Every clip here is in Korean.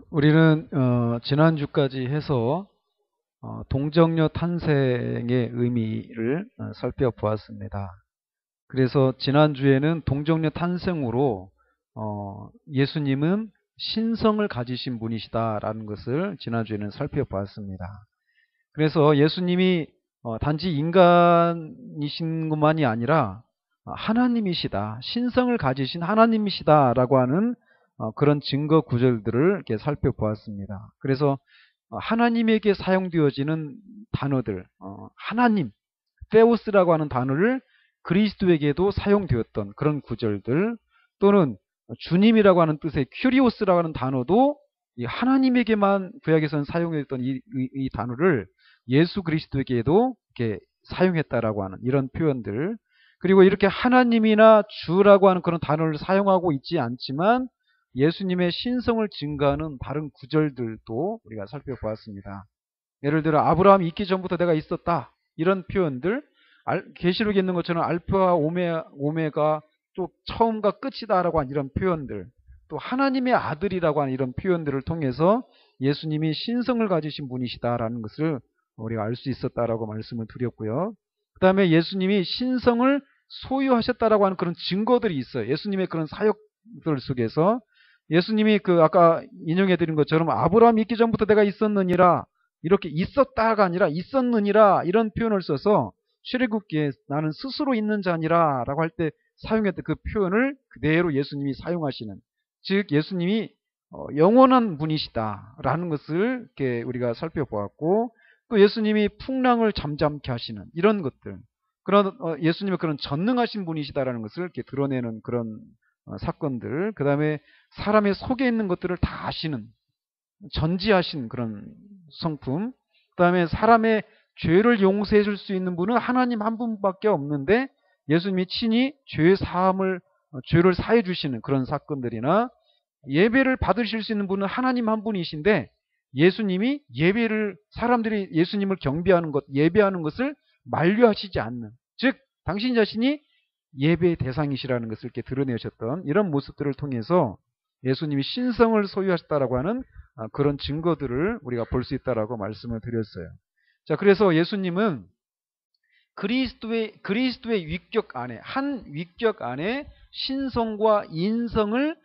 우리는 지난주까지 해서 동정녀 탄생의 의미를 살펴보았습니다. 그래서 지난주에는 동정녀 탄생으로 예수님은 신성을 가지신 분이시다라는 것을 지난주에는 살펴보았습니다. 그래서 예수님이 단지 인간이신 것만이 아니라 하나님이시다, 신성을 가지신 하나님이시다라고 하는 그런 증거 구절들을 이렇게 살펴보았습니다. 그래서 하나님에게 사용되어지는 단어들, 하나님, 테오스라고 하는 단어를 그리스도에게도 사용되었던 그런 구절들, 또는 주님이라고 하는 뜻의 큐리오스라고 하는 단어도 이 하나님에게만 구약에서는 사용했던 이 단어를 예수 그리스도에게도 이렇게 사용했다라고 하는 이런 표현들, 그리고 이렇게 하나님이나 주라고 하는 그런 단어를 사용하고 있지 않지만 예수님의 신성을 증거하는 다른 구절들도 우리가 살펴보았습니다. 예를 들어 아브라함이 있기 전부터 내가 있었다, 이런 표현들, 계시록에 있는 것처럼 알파와 오메가, 또 처음과 끝이다라고 하는 이런 표현들, 또 하나님의 아들이라고 하는 이런 표현들을 통해서 예수님이 신성을 가지신 분이시다라는 것을 우리가 알 수 있었다라고 말씀을 드렸고요. 그 다음에 예수님이 신성을 소유하셨다라고 하는 그런 증거들이 있어요. 예수님의 그런 사역들 속에서 예수님이 아까 인용해 드린 것처럼 아브라함이 있기 전부터 내가 있었느니라, 이렇게 있었다가 아니라 있었느니라 이런 표현을 써서 출애굽기에 나는 스스로 있는 자니라 라고 할 때 사용했던 그 표현을 그대로 예수님이 사용하시는, 즉 예수님이 영원한 분이시다라는 것을 이렇게 우리가 살펴보았고, 또 예수님이 풍랑을 잠잠케 하시는 이런 것들, 그런 예수님의 그런 전능하신 분이시다라는 것을 이렇게 드러내는 그런 사건들, 그 다음에 사람의 속에 있는 것들을 다 아시는, 전지하신 그런 성품, 그 다음에 사람의 죄를 용서해 줄 수 있는 분은 하나님 한 분밖에 없는데 예수님이 친히 죄를 사해 주시는 그런 사건들이나, 예배를 받으실 수 있는 분은 하나님 한 분이신데 예수님이 사람들이 예수님을 경배하는 것, 예배하는 것을 만류하시지 않는, 즉 당신 자신이 예배의 대상이시라는 것을 이렇게 드러내셨던 이런 모습들을 통해서 예수님이 신성을 소유하셨다라고 하는 그런 증거들을 우리가 볼 수 있다라고 말씀을 드렸어요. 자, 그래서 예수님은 그리스도의 위격 안에, 한 위격 안에 신성과 인성을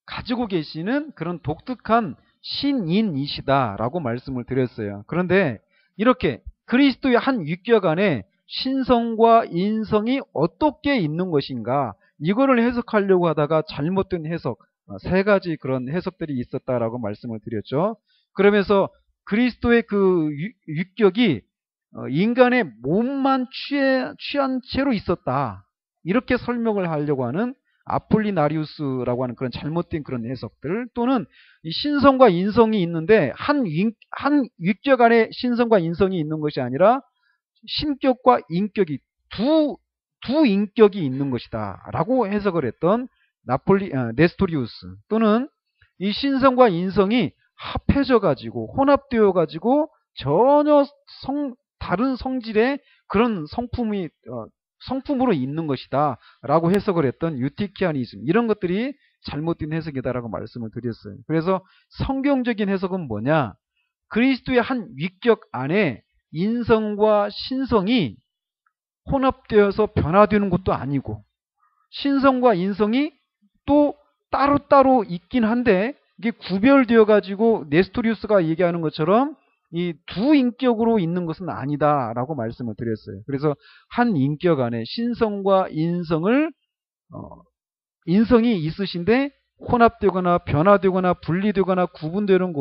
가지고 계시는 그런 독특한 신인이시다라고 말씀을 드렸어요. 그런데 이렇게 그리스도의 한 위격 안에 신성과 인성이 어떻게 있는 것인가, 이거를 해석하려고 하다가 잘못된 해석, 세 가지 그런 해석들이 있었다라고 말씀을 드렸죠. 그러면서 그리스도의 그 위격이 인간의 몸만 취한 채로 있었다, 이렇게 설명을 하려고 하는 아폴리나리우스라고 하는 그런 잘못된 그런 해석들, 또는 이 신성과 인성이 있는데 한 위격 안에 신성과 인성이 있는 것이 아니라 신격과 인격이 두 인격이 있는 것이다 라고 해석을 했던 네스토리우스, 또는 이 신성과 인성이 합해져 가지고 혼합되어 가지고 전혀 다른 성질의 그런 성품으로 있는 것이다 라고 해석을 했던 유티키아니즘, 이런 것들이 잘못된 해석이다라고 말씀을 드렸어요. 그래서 성경적인 해석은 뭐냐, 그리스도의 한 위격 안에 인성과 신성이 혼합되어서 변화되는 것도 아니고, 신성과 인성이 또 따로따로 있긴 한데 이게 구별되어 가지고 네스토리우스가 얘기하는 것처럼 이 두 인격으로 있는 것은 아니다라고 말씀을 드렸어요. 그래서 한 인격 안에 신성과 인성이 있으신데 혼합되거나 변화되거나 분리되거나 구분되는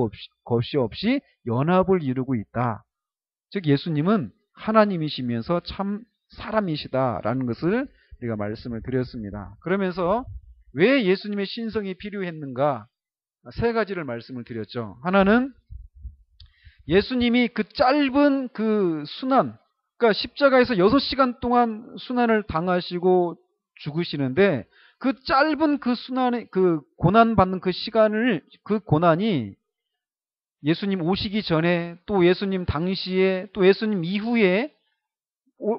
것이 없이 연합을 이루고 있다. 즉 예수님은 하나님이시면서 참 사람이시다라는 것을 우리가 말씀을 드렸습니다. 그러면서 왜 예수님의 신성이 필요했는가, 세 가지를 말씀을 드렸죠. 하나는 예수님이 그 짧은 그 순환, 그러니까 십자가에서 6시간 동안 순환을 당하시고 죽으시는데 그 짧은 그 순환의 그 고난받는 그 시간을, 그 고난이 예수님 오시기 전에, 또 예수님 당시에, 또 예수님 이후에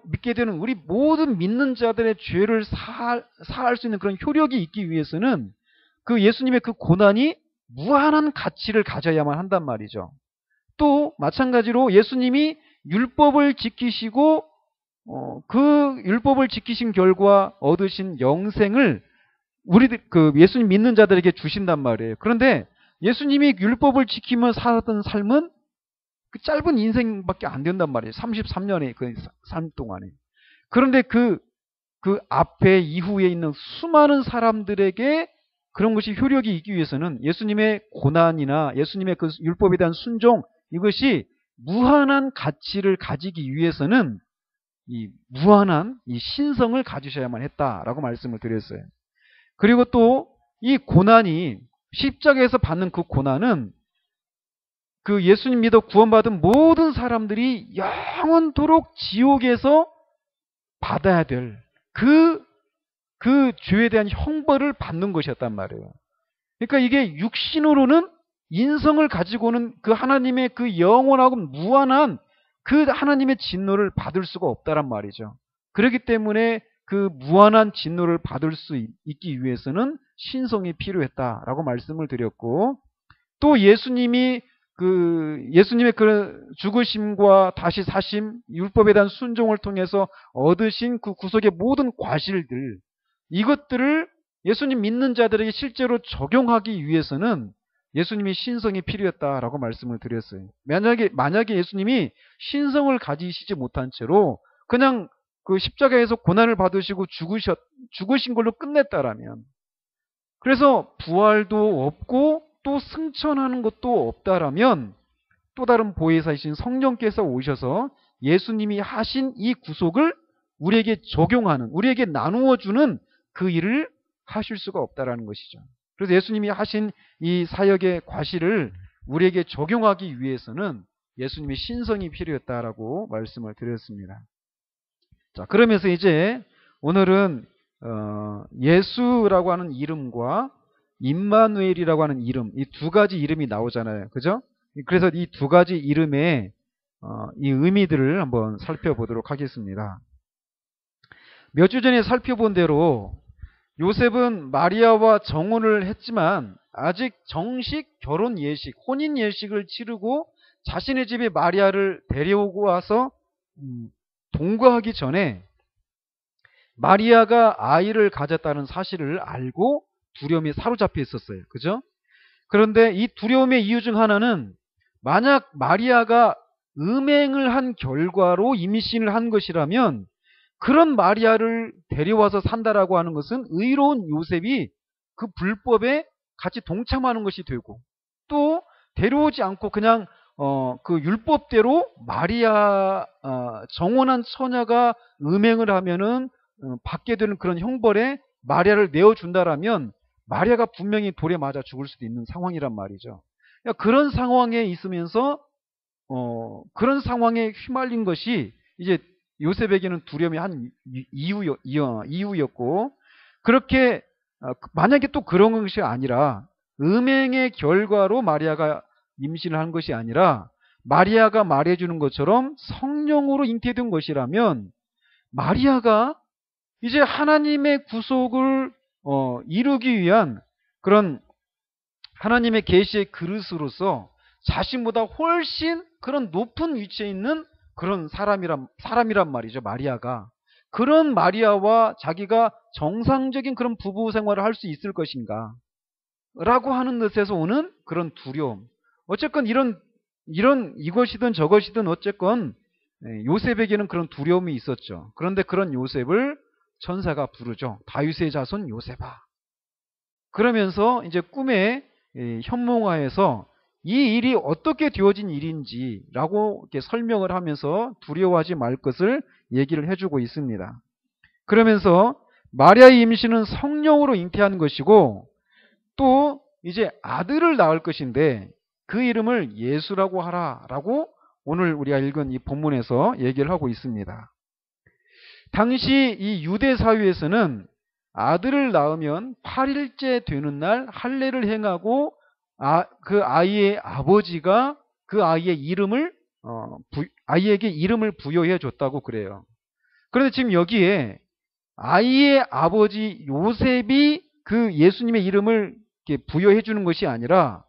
믿게 되는 우리 모든 믿는 자들의 죄를 사할 수 있는 그런 효력이 있기 위해서는 그 예수님의 그 고난이 무한한 가치를 가져야만 한단 말이죠. 또 마찬가지로 예수님이 율법을 지키시고 그 율법을 지키신 결과 얻으신 영생을 우리들 예수님 믿는 자들에게 주신단 말이에요. 그런데 예수님이 율법을 지키며 살았던 삶은 그 짧은 인생밖에 안 된단 말이에요. 33년의 그 삶 동안에. 그런데 그 앞에 이후에 있는 수많은 사람들에게 그런 것이 효력이 있기 위해서는 예수님의 고난이나 예수님의 그 율법에 대한 순종, 이것이 무한한 가치를 가지기 위해서는 이 무한한 이 신성을 가지셔야만 했다라고 말씀을 드렸어요. 그리고 또 이 고난이 십자가에서 받는 그 고난은 그 예수님 믿어 구원받은 모든 사람들이 영원토록 지옥에서 받아야 될 그 죄에 대한 형벌을 받는 것이었단 말이에요. 그러니까 이게 육신으로는 인성을 가지고는 그 하나님의 그 영원하고 무한한 그 하나님의 진노를 받을 수가 없다란 말이죠. 그렇기 때문에 그 무한한 진노를 받을 수 있기 위해서는 신성이 필요했다라고 말씀을 드렸고, 또 예수님의 그 죽으심과 다시 사심, 율법에 대한 순종을 통해서 얻으신 그 구속의 모든 과실들, 이것들을 예수님 믿는 자들에게 실제로 적용하기 위해서는 예수님이 신성이 필요했다라고 말씀을 드렸어요. 만약에 예수님이 신성을 가지시지 못한 채로 그냥 그 십자가에서 고난을 받으시고 죽으신 걸로 끝냈다라면, 그래서 부활도 없고 또 승천하는 것도 없다라면, 또 다른 보혜사이신 성령께서 오셔서 예수님이 하신 이 구속을 우리에게 적용하는, 우리에게 나누어 주는 그 일을 하실 수가 없다라는 것이죠. 그래서 예수님이 하신 이 사역의 과실을 우리에게 적용하기 위해서는 예수님의 신성이 필요했다라고 말씀을 드렸습니다. 자, 그러면서 이제 오늘은 예수라고 하는 이름과 임마누엘이라고 하는 이름, 이 두 가지 이름이 나오잖아요. 그죠? 그래서 이 두 가지 이름의 이 의미들을 한번 살펴보도록 하겠습니다. 몇 주 전에 살펴본 대로 요셉은 마리아와 정혼을 했지만 아직 정식 결혼 예식, 혼인 예식을 치르고 자신의 집에 마리아를 데려오고 와서 동거하기 전에 마리아가 아이를 가졌다는 사실을 알고 두려움에 사로잡혀 있었어요. 그죠? 그런데 이 두려움의 이유 중 하나는, 만약 마리아가 음행을 한 결과로 임신을 한 것이라면 그런 마리아를 데려와서 산다라고 하는 것은 의로운 요셉이 그 불법에 같이 동참하는 것이 되고, 또 데려오지 않고 그냥 그 율법대로 마리아 정혼한 처녀가 음행을 하면은 받게 되는 그런 형벌에 마리아를 내어준다라면 마리아가 분명히 돌에 맞아 죽을 수도 있는 상황이란 말이죠. 그러니까 그런 상황에 있으면서 그런 상황에 휘말린 것이 이제 요셉에게는 두려움의 한 이유였고, 그렇게 만약에 또 그런 것이 아니라 음행의 결과로 마리아가 임신을 한 것이 아니라 마리아가 말해주는 것처럼 성령으로 잉태된 것이라면 마리아가 이제 하나님의 구속을 이루기 위한 그런 하나님의 계시의 그릇으로서 자신보다 훨씬 그런 높은 위치에 있는 그런 사람이란 말이죠. 마리아가. 그런 마리아와 자기가 정상적인 그런 부부 생활을 할 수 있을 것인가 라고 하는 것에서 오는 그런 두려움. 어쨌건 이것이든 저것이든 어쨌건 요셉에게는 그런 두려움이 있었죠. 그런데 그런 요셉을 천사가 부르죠. 다윗의 자손 요셉아. 그러면서 이제 꿈에 현몽하에서 이 일이 어떻게 되어진 일인지라고 이렇게 설명을 하면서 두려워하지 말 것을 얘기를 해주고 있습니다. 그러면서 마리아의 임신은 성령으로 잉태한 것이고, 또 이제 아들을 낳을 것인데 그 이름을 예수라고 하라라고 오늘 우리가 읽은 이 본문에서 얘기를 하고 있습니다. 당시 이 유대 사회에서는 아들을 낳으면 8일째 되는 날 할례를 행하고 그 아이의 아버지가 그 아이의 아이에게 이름을 부여해 줬다고 그래요. 그런데 지금 여기에 아이의 아버지 요셉이 그 예수님의 이름을 이렇게 부여해 주는 것이 아니라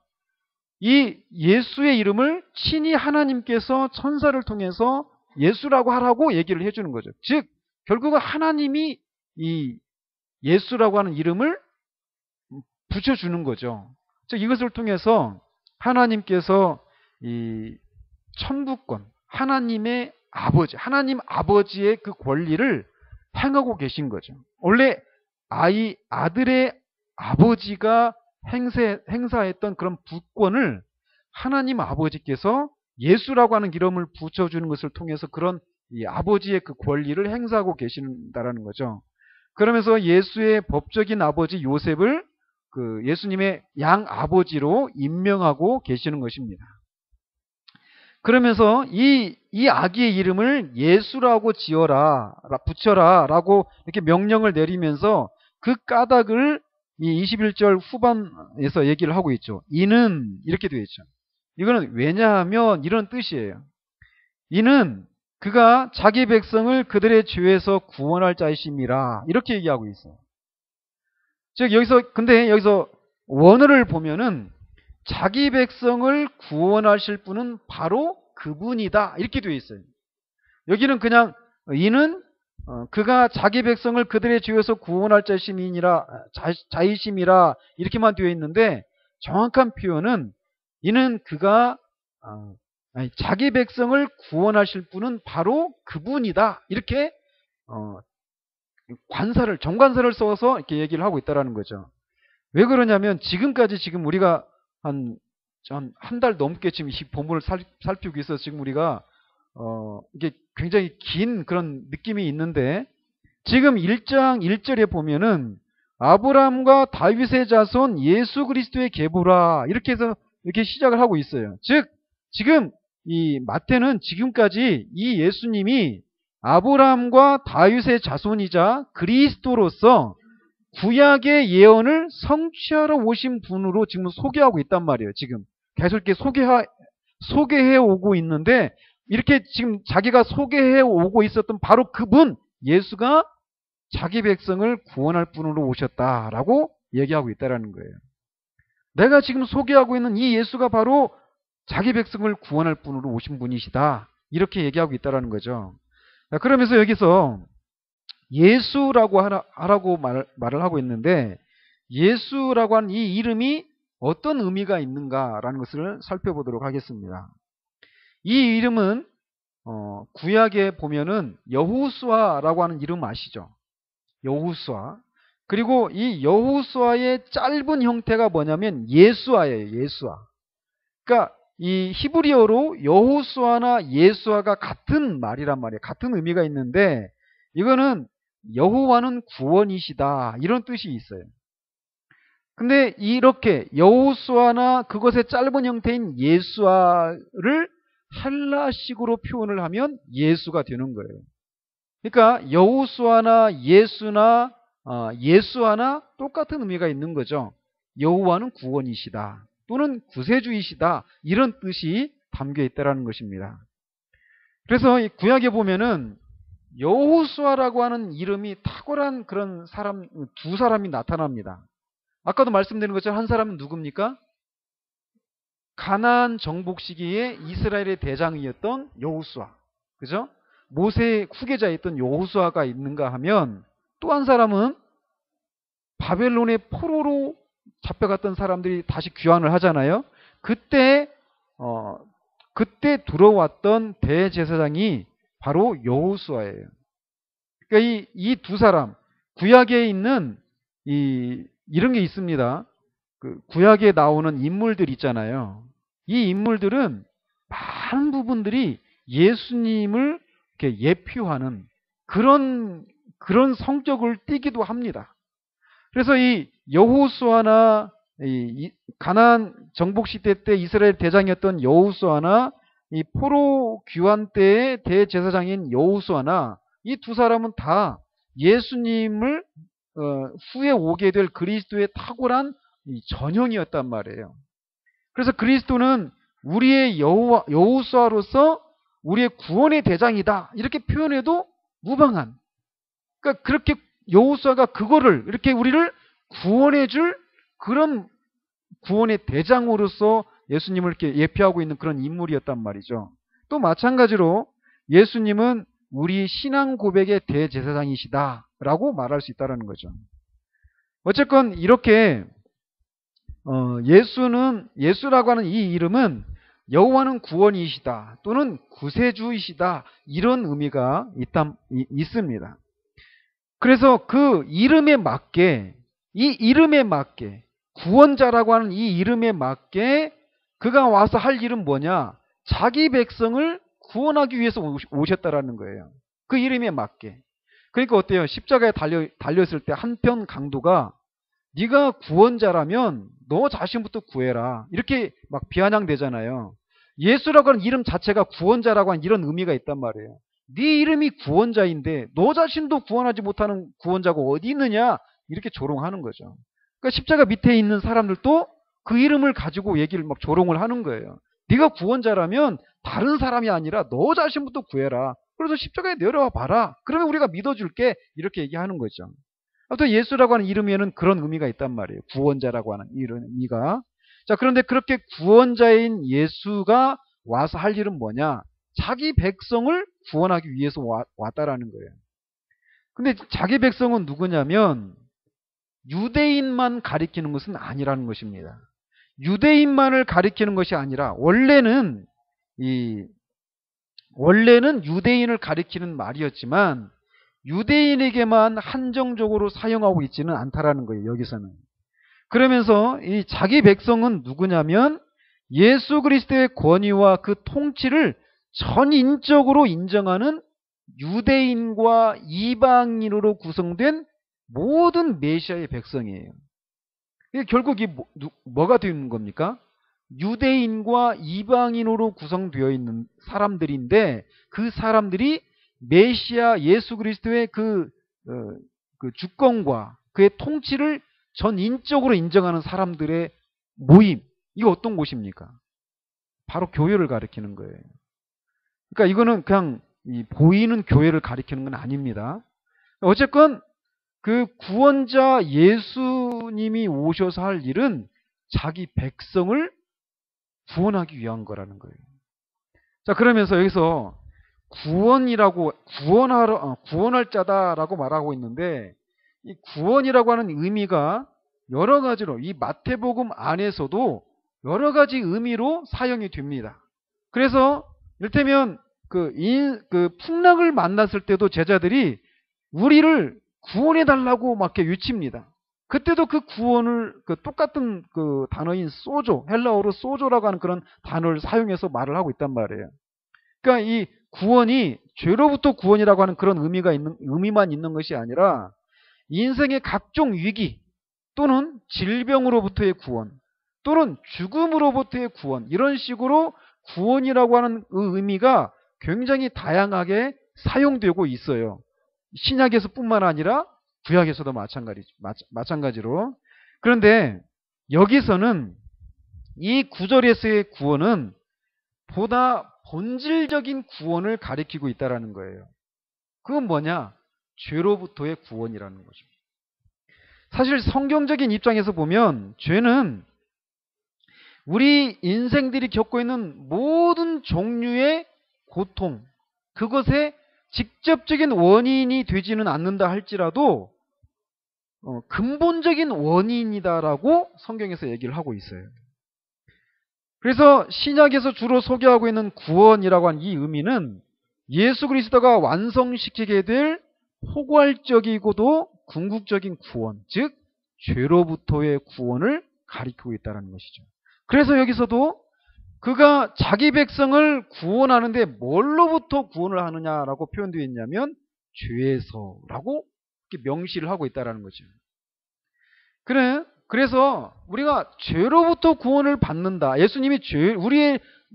이 예수의 이름을 친히 하나님께서 천사를 통해서 예수라고 하라고 얘기를 해주는 거죠. 즉 결국은 하나님이 이 예수라고 하는 이름을 붙여주는 거죠. 즉 이것을 통해서 하나님께서 이 천부권, 하나님의 아버지, 하나님 아버지의 그 권리를 행하고 계신 거죠. 원래 아들의 아버지가 행사했던 그런 부권을 하나님 아버지께서 예수라고 하는 이름을 붙여주는 것을 통해서 그런 이 아버지의 그 권리를 행사하고 계신다라는 거죠. 그러면서 예수의 법적인 아버지 요셉을 그 예수님의 양 아버지로 임명하고 계시는 것입니다. 그러면서 이 아기의 이름을 예수라고 지어라, 붙여라 라고 이렇게 명령을 내리면서 그 까닭을 이 21절 후반에서 얘기를 하고 있죠. 이는 이렇게 되어 있죠. 이거는 왜냐하면 이런 뜻이에요. 이는 그가 자기 백성을 그들의 죄에서 구원할 자이심이라 이렇게 얘기하고 있어요. 즉 근데 여기서 원어를 보면은 자기 백성을 구원하실 분은 바로 그분이다 이렇게 되어 있어요. 여기는 그냥 이는 그가 자기 백성을 그들의 죄에서 구원할 자이심이라 이렇게만 되어 있는데 정확한 표현은 이는 그가 자기 백성을 구원하실 분은 바로 그분이다 이렇게 정관사를 써서 이렇게 얘기를 하고 있다라는 거죠. 왜 그러냐면 지금까지 지금 우리가 한 달 넘게 지금 이 본문을 살피고 있어서 지금 우리가 이게 굉장히 긴 그런 느낌이 있는데 지금 1장 1절에 보면은 아브라함과 다윗의 자손 예수 그리스도의 계보라 이렇게 해서 이렇게 시작을 하고 있어요. 즉 지금 이 마태는 지금까지 이 예수님이 아브라함과 다윗의 자손이자 그리스도로서 구약의 예언을 성취하러 오신 분으로 지금 소개하고 있단 말이에요. 지금 계속 이렇게 소개해 오고 있는데 이렇게 지금 자기가 소개해 오고 있었던 바로 그분 예수가 자기 백성을 구원할 분으로 오셨다라고 얘기하고 있다라는 거예요. 내가 지금 소개하고 있는 이 예수가 바로 자기 백성을 구원할 분으로 오신 분이시다. 이렇게 얘기하고 있다라는 거죠. 그러면서 여기서 예수라고 하라고 말을 하고 있는데 예수라고 하는 이 이름이 어떤 의미가 있는가라는 것을 살펴보도록 하겠습니다. 이 이름은 구약에 보면은 여호수아라고 하는 이름 아시죠? 여호수아. 그리고 이 여호수아의 짧은 형태가 뭐냐면 예수아예요. 예수아. 그러니까 이 히브리어로 여호수아나 예수아가 같은 말이란 말이에요. 같은 의미가 있는데 이거는 여호와는 구원이시다 이런 뜻이 있어요. 근데 이렇게 여호수아나 그것의 짧은 형태인 예수아를 헬라식으로 표현을 하면 예수가 되는 거예요. 그러니까 여호수아나 예수아나 똑같은 의미가 있는 거죠. 여호와는 구원이시다 또는 구세주이시다 이런 뜻이 담겨 있다는 것입니다. 그래서 이 구약에 보면은 여호수아라고 하는 이름이 탁월한 그런 두 사람이 나타납니다. 아까도 말씀드린 것처럼 한 사람은 누굽니까? 가나안 정복 시기에 이스라엘의 대장이었던 여호수아. 그죠? 모세의 후계자였던 여호수아가 있는가 하면 또 한 사람은 바벨론의 포로로 잡혀갔던 사람들이 다시 귀환을 하잖아요. 그때 들어왔던 대제사장이 바로 여호수아예요. 그러니까 이 두 사람 구약에 있는 이런 게 있습니다. 그 구약에 나오는 인물들 있잖아요. 이 인물들은 많은 부분들이 예수님을 이렇게 예표하는 그런 성격을 띠기도 합니다. 그래서 이 여호수아나 가나안 정복 시대 때 이스라엘 대장이었던 여호수아나 이 포로 귀환 때의 대제사장인 여호수아나 이 두 사람은 다 예수님을 후에 오게 될 그리스도의 탁월한 전형이었단 말이에요. 그래서 그리스도는 우리의 여호수아로서 우리의 구원의 대장이다 이렇게 표현해도 무방한. 그러니까 그렇게 여호수아가 그거를 이렇게 우리를 구원해 줄 그런 구원의 대장으로서 예수님을 이렇게 예표하고 있는 그런 인물이었단 말이죠. 또 마찬가지로 예수님은 우리 신앙 고백의 대제사장이시다라고 말할 수 있다는 거죠. 어쨌건 이렇게 예수라고 하는 이 이름은 여호와는 구원이시다 또는 구세주이시다 이런 의미가 있습니다. 그래서 그 이름에 맞게 구원자라고 하는 이 이름에 맞게 그가 와서 할 일은 뭐냐? 자기 백성을 구원하기 위해서 오셨다라는 거예요. 그 이름에 맞게. 그러니까 어때요? 십자가에 달렸을 때 한편 강도가 네가 구원자라면 너 자신부터 구해라. 이렇게 막 비아냥대잖아요. 예수라고 하는 이름 자체가 구원자라고 하는 이런 의미가 있단 말이에요. 네 이름이 구원자인데 너 자신도 구원하지 못하는 구원자가 어디 있느냐? 이렇게 조롱하는 거죠. 그러니까 십자가 밑에 있는 사람들도 그 이름을 가지고 얘기를 막 조롱을 하는 거예요. 네가 구원자라면 다른 사람이 아니라 너 자신부터 구해라. 그래서 십자가에 내려와 봐라. 그러면 우리가 믿어줄게. 이렇게 얘기하는 거죠. 또 예수라고 하는 이름에는 그런 의미가 있단 말이에요. 구원자라고 하는 이런 의미가. 자, 그런데 그렇게 구원자인 예수가 와서 할 일은 뭐냐? 자기 백성을 구원하기 위해서 왔다라는 거예요. 근데 자기 백성은 누구냐면 유대인만 가리키는 것은 아니라는 것입니다. 유대인만을 가리키는 것이 아니라 원래는 유대인을 가리키는 말이었지만 유대인에게만 한정적으로 사용하고 있지는 않다라는 거예요. 여기서는. 그러면서 이 자기 백성은 누구냐면 예수 그리스도의 권위와 그 통치를 전인적으로 인정하는 유대인과 이방인으로 구성된 모든 메시아의 백성이에요. 결국 이 뭐가 되는 겁니까? 유대인과 이방인으로 구성되어 있는 사람들인데 그 사람들이 메시아 예수 그리스도의 그 주권과 그의 통치를 전인적으로 인정하는 사람들의 모임. 이거 어떤 곳입니까? 바로 교회를 가리키는 거예요. 그러니까 이거는 그냥 보이는 교회를 가리키는 건 아닙니다. 어쨌건 그 구원자 예수님이 오셔서 할 일은 자기 백성을 구원하기 위한 거라는 거예요. 자, 그러면서 여기서 구원할 자다라고 말하고 있는데 이 구원이라고 하는 의미가 여러 가지로 이 마태복음 안에서도 여러 가지 의미로 사용이 됩니다. 그래서 이를테면 그 풍랑을 만났을 때도 제자들이 우리를 구원해달라고 막 이렇게 외칩니다. 그때도 그 구원을 똑같은 그 단어인 소조, 헬라어로 소조라고 하는 그런 단어를 사용해서 말을 하고 있단 말이에요. 그러니까 이 구원이 죄로부터 구원이라고 하는 그런 의미만 있는 것이 아니라 인생의 각종 위기 또는 질병으로부터의 구원 또는 죽음으로부터의 구원 이런 식으로 구원이라고 하는 의미가 굉장히 다양하게 사용되고 있어요. 신약에서뿐만 아니라 구약에서도 마찬가지로. 그런데 여기서는 이 구절에서의 구원은 보다 본질적인 구원을 가리키고 있다는 거예요. 그건 뭐냐? 죄로부터의 구원이라는 거죠. 사실 성경적인 입장에서 보면 죄는 우리 인생들이 겪고 있는 모든 종류의 고통, 그것의 직접적인 원인이 되지는 않는다 할지라도 근본적인 원인이다라고 성경에서 얘기를 하고 있어요. 그래서 신약에서 주로 소개하고 있는 구원이라고 하는 이 의미는 예수 그리스도가 완성시키게 될 포괄적이고도 궁극적인 구원, 즉 죄로부터의 구원을 가리키고 있다는 것이죠. 그래서 여기서도 그가 자기 백성을 구원하는데 뭘로부터 구원을 하느냐라고 표현되어 있냐면 죄에서라고 이렇게 명시를 하고 있다는 거죠. 그래서 우리가 죄로부터 구원을 받는다. 예수님이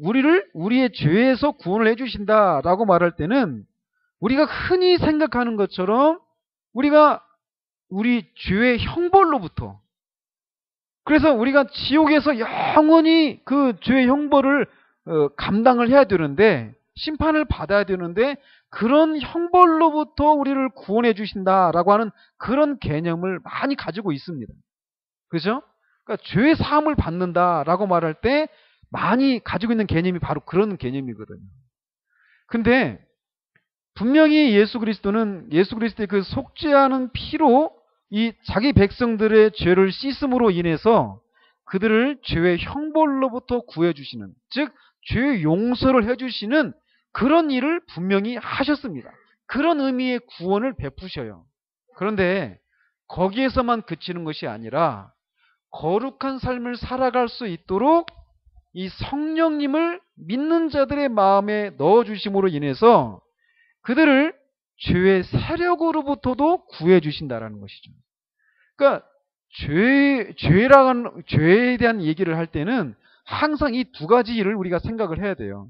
우리의 죄에서 구원을 해주신다라고 말할 때는 우리가 흔히 생각하는 것처럼 우리가 우리 죄의 형벌로부터, 그래서 우리가 지옥에서 영원히 그 죄의 형벌을 감당을 해야 되는데, 심판을 받아야 되는데 그런 형벌로부터 우리를 구원해 주신다라고 하는 그런 개념을 많이 가지고 있습니다. 그죠? 그러니까 죄 사함을 받는다라고 말할 때 많이 가지고 있는 개념이 바로 그런 개념이거든요. 근데 분명히 예수 그리스도의 그 속죄하는 피로 이 자기 백성들의 죄를 씻음으로 인해서 그들을 죄의 형벌로부터 구해주시는, 즉 죄 용서를 해주시는 그런 일을 분명히 하셨습니다. 그런 의미의 구원을 베푸셔요. 그런데 거기에서만 그치는 것이 아니라 거룩한 삶을 살아갈 수 있도록 이 성령님을 믿는 자들의 마음에 넣어주심으로 인해서 그들을 죄의 세력으로부터도 구해주신다라는 것이죠. 그러니까 죄에 대한 얘기를 할 때는 항상 이 두 가지 일을 우리가 생각을 해야 돼요.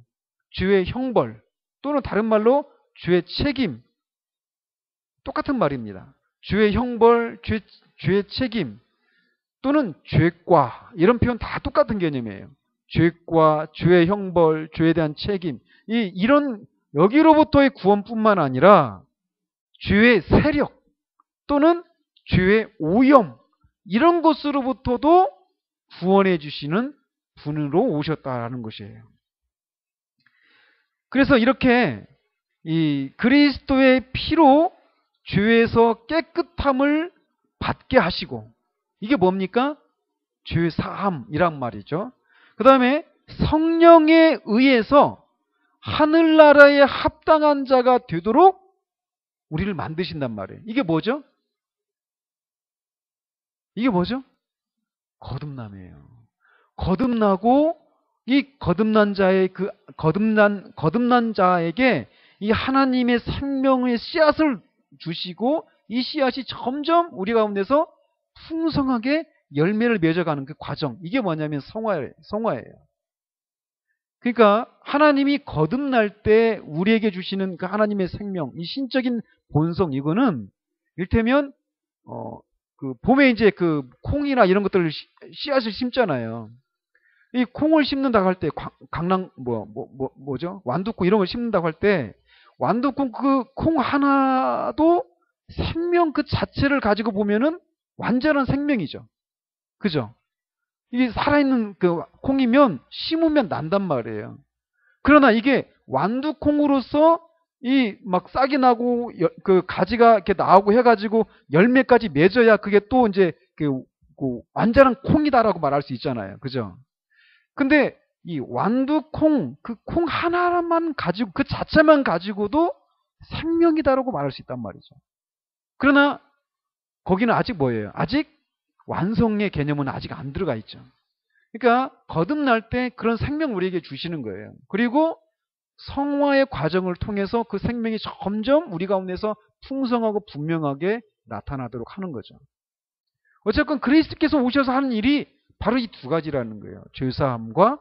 죄의 형벌, 또는 다른 말로 죄의 책임. 똑같은 말입니다. 죄의 형벌, 죄의 책임, 또는 죄과, 이런 표현 다 똑같은 개념이에요. 죄과, 죄의 형벌, 죄에 대한 책임. 이런 여기로부터의 구원뿐만 아니라 죄의 세력 또는 죄의 오염, 이런 것으로부터도 구원해 주시는 분으로 오셨다라는 것이에요. 그래서 이렇게 이 그리스도의 피로 죄에서 깨끗함을 받게 하시고, 이게 뭡니까? 죄 사함이란 말이죠. 그 다음에 성령에 의해서 하늘나라에 합당한 자가 되도록 우리를 만드신단 말이에요. 이게 뭐죠? 이게 뭐죠? 거듭남이에요. 거듭나고 이 거듭난 자에게 이 하나님의 생명의 씨앗을 주시고, 이 씨앗이 점점 우리 가운데서 풍성하게 열매를 맺어가는 그 과정, 이게 뭐냐면 성화예요. 그러니까 하나님이 거듭날 때 우리에게 주시는 그 하나님의 생명, 이 신적인 본성, 이거는 일테면 그 봄에 이제 그 콩이나 이런 것들을 씨앗을 심잖아요. 이 콩을 심는다고 할 때 뭐죠? 완두콩 이런 걸 심는다고 할 때 완두콩 그 콩 하나도 생명 그 자체를 가지고 보면은 완전한 생명이죠. 그죠? 이게 살아있는 그 콩이면 심으면 난단 말이에요. 그러나 이게 완두콩으로서 이 막 싹이 나고 그 가지가 이렇게 나오고 해가지고 열매까지 맺어야 그게 또 이제 그 완전한 콩이다라고 말할 수 있잖아요. 그죠? 근데 이 완두콩, 그 콩 하나만 가지고, 그 자체만 가지고도 생명이다라고 말할 수 있단 말이죠. 그러나 거기는 아직 뭐예요? 아직 완성의 개념은 아직 안 들어가 있죠. 그러니까 거듭날 때 그런 생명 우리에게 주시는 거예요. 그리고 성화의 과정을 통해서 그 생명이 점점 우리 가운데서 풍성하고 분명하게 나타나도록 하는 거죠. 어쨌건 그리스도께서 오셔서 하는 일이 바로 이 두 가지라는 거예요. 죄사함과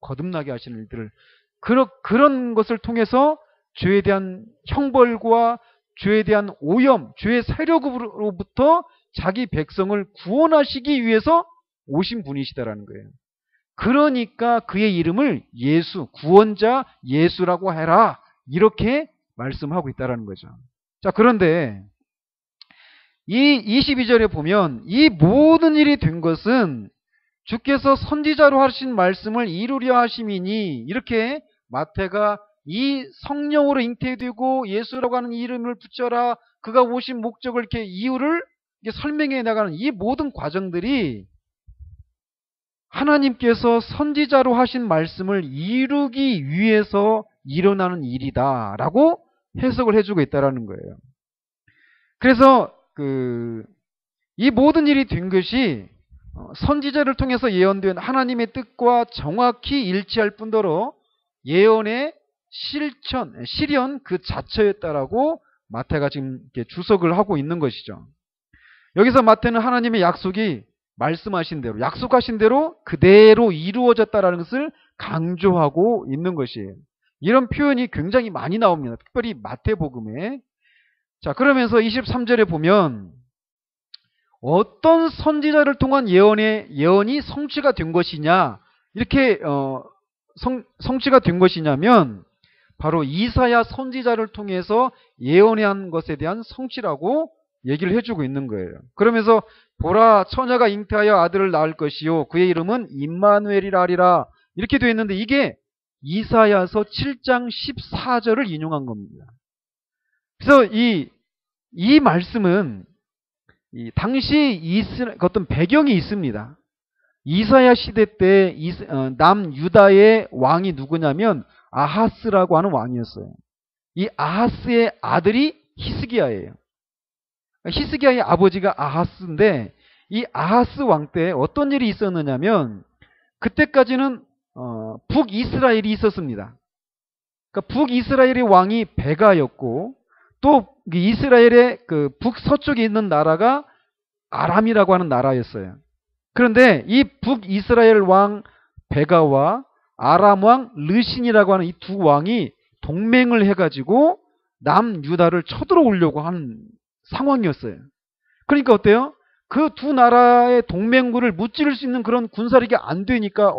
거듭나게 하시는 일들을, 그런 것을 통해서 죄에 대한 형벌과 죄에 대한 오염, 죄의 세력으로부터 자기 백성을 구원하시기 위해서 오신 분이시다라는 거예요. 그러니까 그의 이름을 예수, 구원자 예수라고 해라, 이렇게 말씀하고 있다라는 거죠. 자, 그런데 이 22절에 보면 이 모든 일이 된 것은 주께서 선지자로 하신 말씀을 이루려 하심이니, 이렇게 마태가 이 성령으로 잉태되고 예수라고 하는 이름을 붙여라, 그가 오신 목적을, 이렇게 이유를 설명해 나가는 이 모든 과정들이 하나님께서 선지자로 하신 말씀을 이루기 위해서 일어나는 일이다라고 해석을 해주고 있다라는 거예요. 그래서 이 모든 일이 된 것이 선지자를 통해서 예언된 하나님의 뜻과 정확히 일치할 뿐더러 예언의 실현 그 자체였다라고 마태가 지금 이렇게 주석을 하고 있는 것이죠. 여기서 마태는 하나님의 약속이 말씀하신 대로, 약속하신 대로 그대로 이루어졌다라는 것을 강조하고 있는 것이에요. 이런 표현이 굉장히 많이 나옵니다. 특별히 마태복음에. 자, 그러면서 23절에 보면 어떤 선지자를 통한 예언이 성취가 된 것이냐, 이렇게 성취가 된 것이냐면 바로 이사야 선지자를 통해서 예언한 것에 대한 성취라고 얘기를 해주고 있는 거예요. 그러면서 보라 처녀가 잉태하여 아들을 낳을 것이요 그의 이름은 임마누엘이라 하리라 이렇게 되어 있는데 이게 이사야서 7장 14절을 인용한 겁니다. 그래서 이 말씀은 당시 어떤 배경이 있습니다. 이사야 시대 때 남유다의 왕이 누구냐면 아하스라고 하는 왕이었어요. 이 아하스의 아들이 히스기야예요. 히스기야의 아버지가 아하스인데 이 아하스 왕 때 어떤 일이 있었느냐면 그때까지는 북이스라엘이 있었습니다. 그러니까 북이스라엘의 왕이 베가였고 또 이스라엘의 그 북서쪽에 있는 나라가 아람이라고 하는 나라였어요. 그런데 이 북이스라엘 왕 베가와 아람 왕 르신이라고 하는 이 두 왕이 동맹을 해가지고 남유다를 쳐들어오려고 하는 상황이었어요. 그러니까 어때요? 그 두 나라의 동맹국을 무찌를 수 있는 그런 군사력이 안 되니까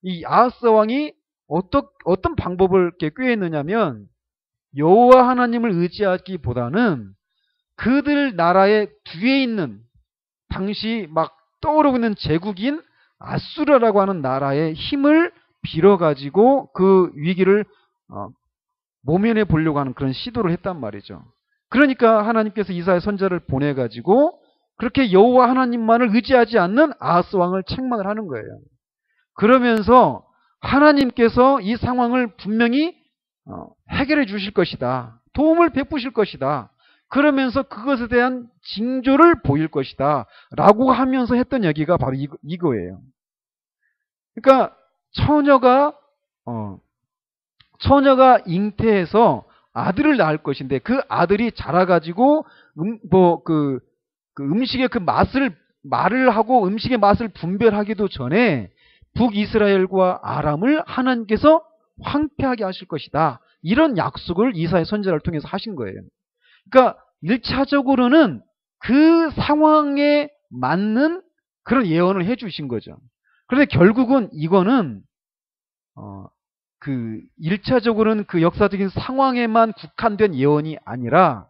이 아하스 왕이 어떤 방법을 꾀했느냐면 여호와 하나님을 의지하기보다는 그들 나라의 뒤에 있는 당시 막 떠오르고 있는 제국인 아수르라고 하는 나라의 힘을 빌어가지고 그 위기를 모면해 보려고 하는 그런 시도를 했단 말이죠. 그러니까 하나님께서 이사야 선지자를 보내가지고 그렇게 여호와 하나님만을 의지하지 않는 아하스 왕을 책망을 하는 거예요. 그러면서 하나님께서 이 상황을 분명히 해결해 주실 것이다. 도움을 베푸실 것이다. 그러면서 그것에 대한 징조를 보일 것이다. 라고 하면서 했던 얘기가 바로 이거예요. 그러니까 처녀가 잉태해서 아들을 낳을 것인데 그 아들이 자라가지고 그 음식의 그 말을 하고 음식의 맛을 분별하기도 전에 북이스라엘과 아람을 하나님께서 황폐하게 하실 것이다. 이런 약속을 이사야 선지자를 통해서 하신 거예요. 그러니까 1차적으로는 그 상황에 맞는 그런 예언을 해 주신 거죠. 그런데 결국은 이거는 1차적으로는 그 역사적인 상황에만 국한된 예언이 아니라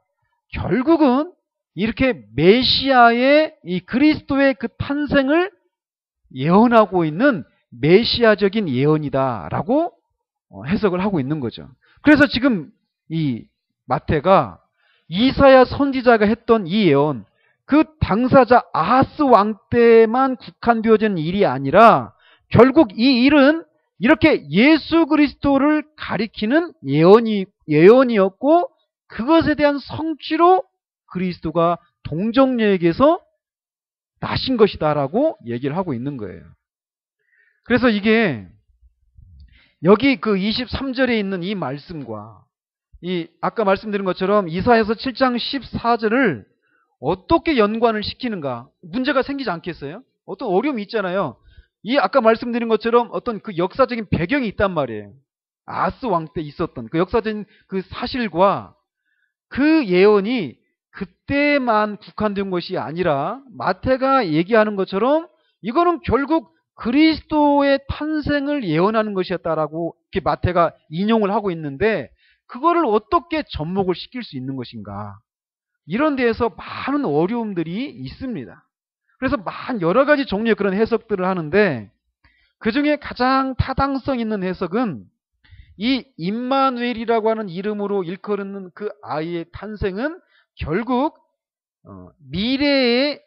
결국은 이렇게 메시아의 이 그리스도의 그 탄생을 예언하고 있는 메시아적인 예언이다라고 해석을 하고 있는 거죠. 그래서 지금 이 마태가 이사야 선지자가 했던 이 예언, 그 당사자 아하스 왕 때만 국한되어진 일이 아니라 결국 이 일은 이렇게 예수 그리스도를 가리키는 예언이었고 그것에 대한 성취로 그리스도가 동정녀에게서 나신 것이다라고 얘기를 하고 있는 거예요. 그래서 이게 여기 그 23절에 있는 이 말씀과 아까 말씀드린 것처럼 이사야서 7장 14절을 어떻게 연관을 시키는가 문제가 생기지 않겠어요? 어떤 어려움이 있잖아요. 아까 말씀드린 것처럼 어떤 그 역사적인 배경이 있단 말이에요. 아하스 왕 때 있었던 그 역사적인 그 사실과 그 예언이 그때만 국한된 것이 아니라 마태가 얘기하는 것처럼 이거는 결국 그리스도의 탄생을 예언하는 것이었다라고 이렇게 마태가 인용을 하고 있는데 그거를 어떻게 접목을 시킬 수 있는 것인가? 이런 데에서 많은 어려움들이 있습니다. 그래서 여러 가지 종류의 그런 해석들을 하는데 그 중에 가장 타당성 있는 해석은 이 임마누엘이라고 하는 이름으로 일컬는 그 아이의 탄생은 결국 미래의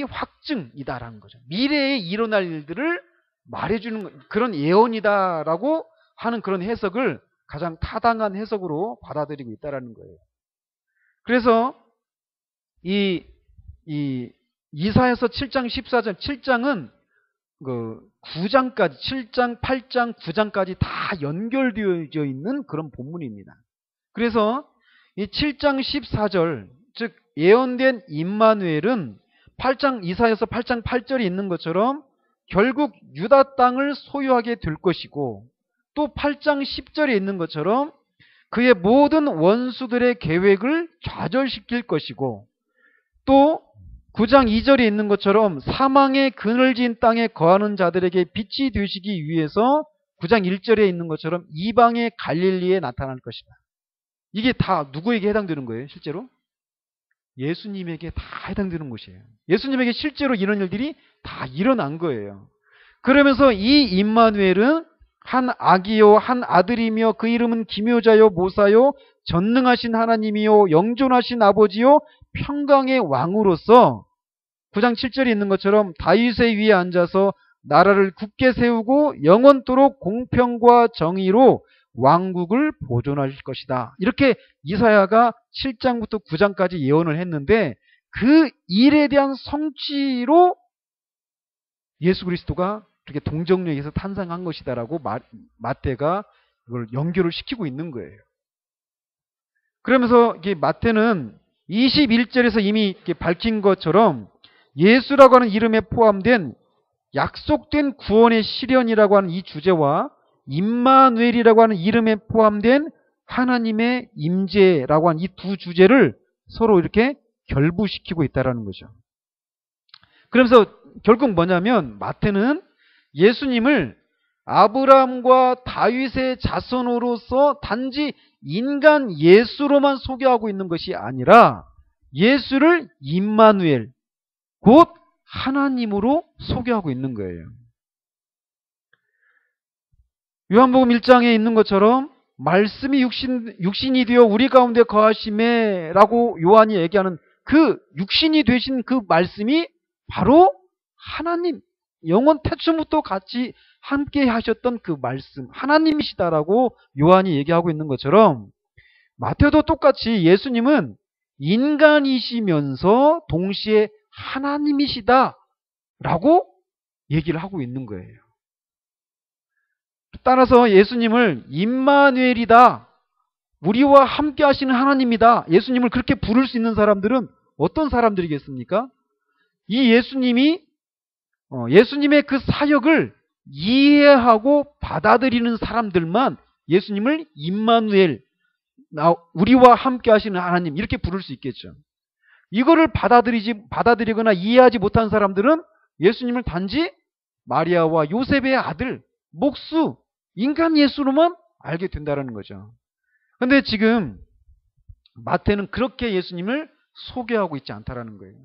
확증이다라는 거죠. 미래에 일어날 일들을 말해주는 그런 예언이다라고 하는 그런 해석을 가장 타당한 해석으로 받아들이고 있다라는 거예요. 그래서 이사야서 7장 14절 7장은 그 9장까지 7장, 8장, 9장까지 다 연결되어 있는 그런 본문입니다. 그래서 이 7장 14절 즉 예언된 임마누엘은 이사야서 8장 8절에 있는 것처럼 결국 유다 땅을 소유하게 될 것이고 또 8장 10절에 있는 것처럼 그의 모든 원수들의 계획을 좌절시킬 것이고 또 9장 2절에 있는 것처럼 사망의 그늘진 땅에 거하는 자들에게 빛이 되시기 위해서 9장 1절에 있는 것처럼 이방의 갈릴리에 나타날 것이다. 이게 다 누구에게 해당되는 거예요, 실제로? 예수님에게 다 해당되는 것이에요. 예수님에게 실제로 이런 일들이 다 일어난 거예요. 그러면서 이 임마누엘은 한 아기요 한 아들이며 그 이름은 기묘자요 모사요 전능하신 하나님이요 영존하신 아버지요 평강의 왕으로서 9장 7절에 있는 것처럼 다윗의 위에 앉아서 나라를 굳게 세우고 영원토록 공평과 정의로 왕국을 보존하실 것이다. 이렇게 이사야가 7장부터 9장까지 예언을 했는데 그 일에 대한 성취로 예수 그리스도가 그렇게 동정녀에게서 탄생한 것이다라고 마태가 그걸 연결을 시키고 있는 거예요. 그러면서 이게 마태는 21절에서 이미 이렇게 밝힌 것처럼 예수라고 하는 이름에 포함된 약속된 구원의 실현이라고 하는 이 주제와 임마누엘이라고 하는 이름에 포함된 하나님의 임재라고 하는 이 두 주제를 서로 이렇게 결부시키고 있다는 거죠. 그러면서 결국 뭐냐면 마태는 예수님을 아브라함과 다윗의 자손으로서 단지 인간 예수로만 소개하고 있는 것이 아니라 예수를 임마누엘 곧 하나님으로 소개하고 있는 거예요. 요한복음 1장에 있는 것처럼 말씀이 육신이 되어 우리 가운데 거하심에 라고 요한이 얘기하는 그 육신이 되신 그 말씀이 바로 하나님, 영원 태초부터 같이 함께 하셨던 그 말씀, 하나님이시다라고 요한이 얘기하고 있는 것처럼 마태도 똑같이 예수님은 인간이시면서 동시에 하나님이시다라고 얘기를 하고 있는 거예요. 따라서 예수님을 임마누엘이다, 우리와 함께 하시는 하나님이다, 예수님을 그렇게 부를 수 있는 사람들은 어떤 사람들이겠습니까? 이 예수님의 그 사역을 이해하고 받아들이는 사람들만 예수님을 임마누엘, 우리와 함께 하시는 하나님 이렇게 부를 수 있겠죠. 이거를 받아들이거나 이해하지 못한 사람들은 예수님을 단지 마리아와 요셉의 아들, 목수, 인간 예수로만 알게 된다는 거죠. 그런데 지금 마태는 그렇게 예수님을 소개하고 있지 않다라는 거예요.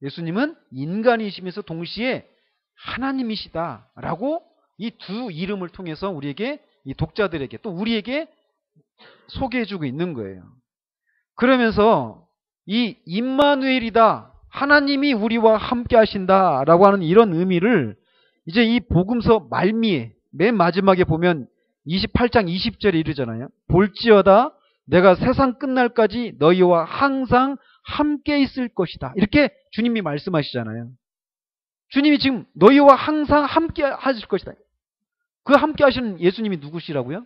예수님은 인간이시면서 동시에 하나님이시다라고 이 두 이름을 통해서 우리에게, 이 독자들에게 또 우리에게 소개해주고 있는 거예요. 그러면서 이 임마누엘이다, 하나님이 우리와 함께 하신다라고 하는 이런 의미를 이제 이 복음서 말미에 맨 마지막에 보면 28장 20절에 이르잖아요. 볼지어다 내가 세상 끝날까지 너희와 항상 함께 있을 것이다. 이렇게 주님이 말씀하시잖아요. 주님이 지금 너희와 항상 함께 하실 것이다. 그 함께 하시는 예수님이 누구시라고요?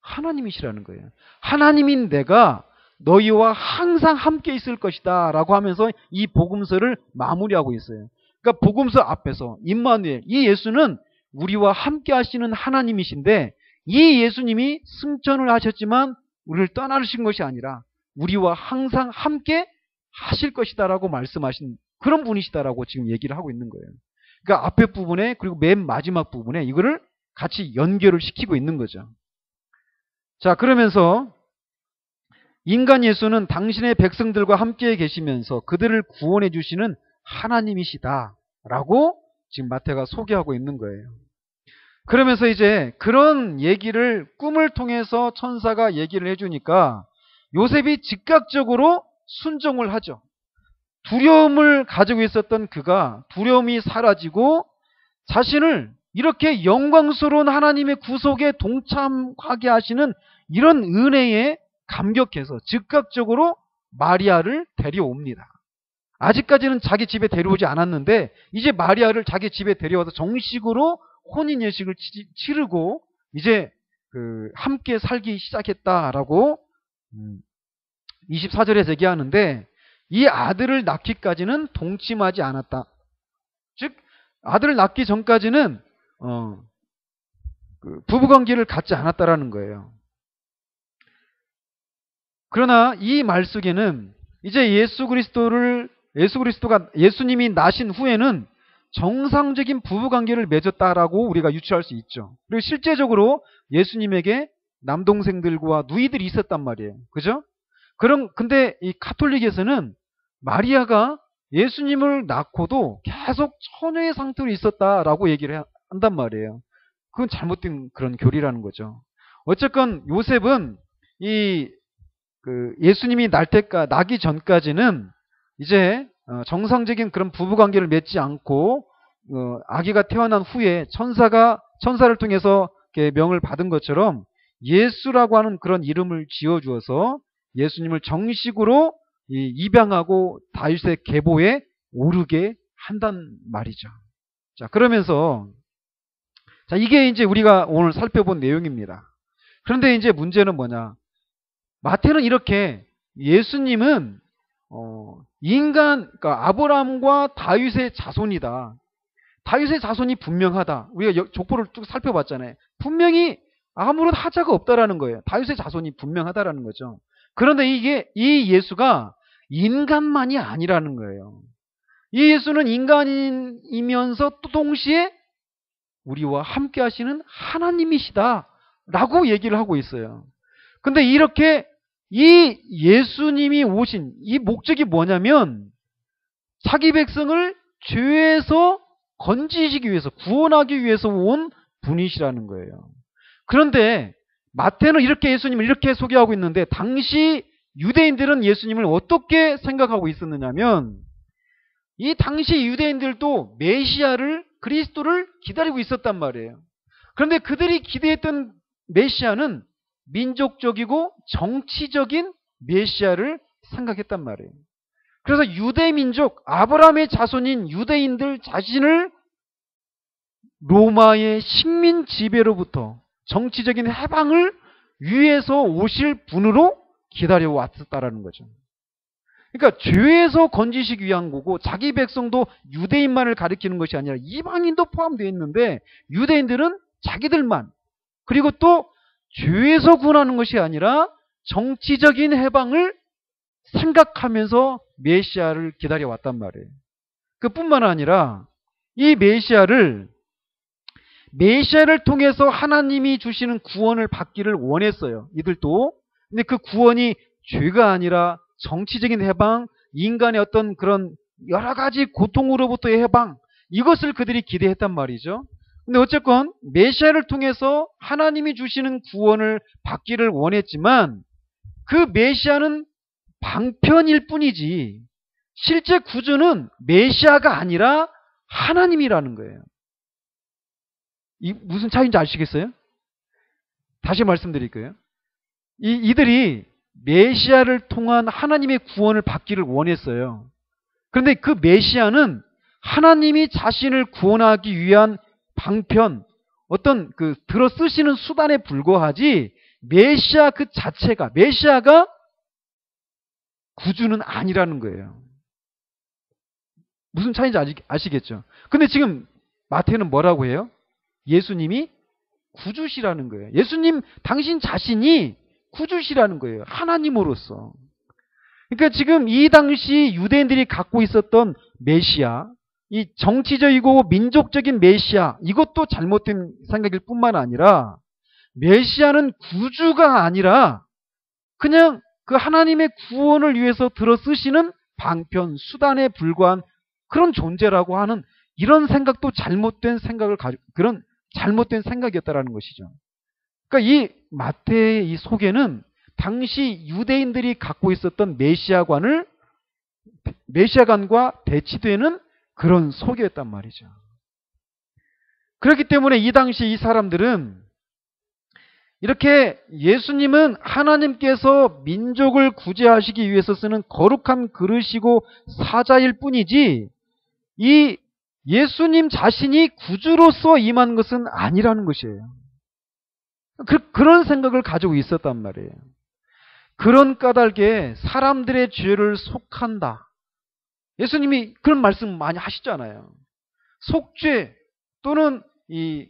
하나님이시라는 거예요. 하나님인 내가 너희와 항상 함께 있을 것이다 라고 하면서 이 복음서를 마무리하고 있어요. 그러니까 복음서 앞에서 임마누엘, 이 예수는 우리와 함께 하시는 하나님이신데 이 예수님이 승천을 하셨지만 우리를 떠나신 것이 아니라 우리와 항상 함께 하실 것이다라고 말씀하신 그런 분이시다라고 지금 얘기를 하고 있는 거예요. 그러니까 앞에 부분에 그리고 맨 마지막 부분에 이거를 같이 연결을 시키고 있는 거죠. 자, 그러면서 인간 예수는 당신의 백성들과 함께 계시면서 그들을 구원해 주시는 하나님이시다라고 지금 마태가 소개하고 있는 거예요. 그러면서 이제 그런 얘기를 꿈을 통해서 천사가 얘기를 해주니까 요셉이 즉각적으로 순종을 하죠. 두려움을 가지고 있었던 그가 두려움이 사라지고 자신을 이렇게 영광스러운 하나님의 구속에 동참하게 하시는 이런 은혜에 감격해서 즉각적으로 마리아를 데려옵니다. 아직까지는 자기 집에 데려오지 않았는데 이제 마리아를 자기 집에 데려와서 정식으로 혼인 예식을 치르고 이제 함께 살기 시작했다라고 24절에서 얘기하는데 이 아들을 낳기까지는 동침하지 않았다. 즉 아들을 낳기 전까지는 부부관계를 갖지 않았다라는 거예요. 그러나 이 말 속에는 이제 예수님이 나신 후에는 정상적인 부부관계를 맺었다라고 우리가 유추할 수 있죠. 그리고 실제적으로 예수님에게 남동생들과 누이들이 있었단 말이에요. 그죠? 근데 이 가톨릭에서는 마리아가 예수님을 낳고도 계속 처녀의 상태로 있었다라고 얘기를 한단 말이에요. 그건 잘못된 그런 교리라는 거죠. 어쨌건 요셉은 예수님이 나기 전까지는 이제 정상적인 그런 부부 관계를 맺지 않고 아기가 태어난 후에 천사를 통해서 이렇게 명을 받은 것처럼 예수라고 하는 그런 이름을 지어 주어서 예수님을 정식으로 입양하고 다윗의 계보에 오르게 한단 말이죠. 자, 그러면서 자, 이게 이제 우리가 오늘 살펴본 내용입니다. 그런데 이제 문제는 뭐냐? 마태는 이렇게 예수님은 그러니까 아브라함과 다윗의 자손이다. 다윗의 자손이 분명하다. 우리가 족보를 쭉 살펴봤잖아요. 분명히 아무런 하자가 없다라는 거예요. 다윗의 자손이 분명하다라는 거죠. 그런데 이 예수가 인간만이 아니라는 거예요. 이 예수는 인간이면서 또 동시에 우리와 함께 하시는 하나님이시다라고 얘기를 하고 있어요. 근데 이렇게 이 예수님이 오신 이 목적이 뭐냐면 자기 백성을 죄에서 건지시기 위해서, 구원하기 위해서 온 분이시라는 거예요. 그런데 마태는 이렇게 예수님을 이렇게 소개하고 있는데 당시 유대인들은 예수님을 어떻게 생각하고 있었느냐면 이 당시 유대인들도 메시아를, 그리스도를 기다리고 있었단 말이에요. 그런데 그들이 기대했던 메시아는 민족적이고 정치적인 메시아를 생각했단 말이에요. 그래서 유대민족, 아브라함의 자손인 유대인들 자신을 로마의 식민 지배로부터 정치적인 해방을 위해서 오실 분으로 기다려왔었다라는 거죠. 그러니까 죄에서 건지시기 위한 거고 자기 백성도 유대인만을 가리키는 것이 아니라 이방인도 포함되어 있는데 유대인들은 자기들만, 그리고 또 죄에서 구원하는 것이 아니라 정치적인 해방을 생각하면서 메시아를 기다려왔단 말이에요. 그뿐만 아니라 이 메시아를 통해서 하나님이 주시는 구원을 받기를 원했어요. 이들도. 근데 그 구원이 죄가 아니라 정치적인 해방, 인간의 어떤 그런 여러 가지 고통으로부터의 해방, 이것을 그들이 기대했단 말이죠. 근데 어쨌건 메시아를 통해서 하나님이 주시는 구원을 받기를 원했지만 그 메시아는 방편일 뿐이지 실제 구주는 메시아가 아니라 하나님이라는 거예요. 무슨 차이인지 아시겠어요? 다시 말씀드릴게요. 이들이 메시아를 통한 하나님의 구원을 받기를 원했어요. 그런데 그 메시아는 하나님이 자신을 구원하기 위한 방편, 어떤 들어 쓰시는 수단에 불과하지 메시아 그 자체가, 메시아가 구주는 아니라는 거예요. 무슨 차이인지 아시겠죠? 근데 지금 마태는 뭐라고 해요? 예수님이 구주시라는 거예요. 예수님 당신 자신이 구주시라는 거예요. 하나님으로서. 그러니까 지금 이 당시 유대인들이 갖고 있었던 메시아, 이 정치적이고 민족적인 메시아, 이것도 잘못된 생각일 뿐만 아니라 메시아는 구주가 아니라 그냥 그 하나님의 구원을 위해서 들어 쓰시는 방편, 수단에 불과한 그런 존재라고 하는 이런 생각도 그런 잘못된 생각이었다라는 것이죠. 그러니까 이 마태의 이 소개는 당시 유대인들이 갖고 있었던 메시아관과 대치되는 그런 소개였단 말이죠. 그렇기 때문에 이 당시 이 사람들은 이렇게 예수님은 하나님께서 민족을 구제하시기 위해서 쓰는 거룩한 그릇이고 사자일 뿐이지 이 예수님 자신이 구주로서 임한 것은 아니라는 것이에요. 그런 생각을 가지고 있었단 말이에요. 그런 까닭에 사람들의 죄를 속한다. 예수님이 그런 말씀 많이 하시잖아요. 속죄 또는 이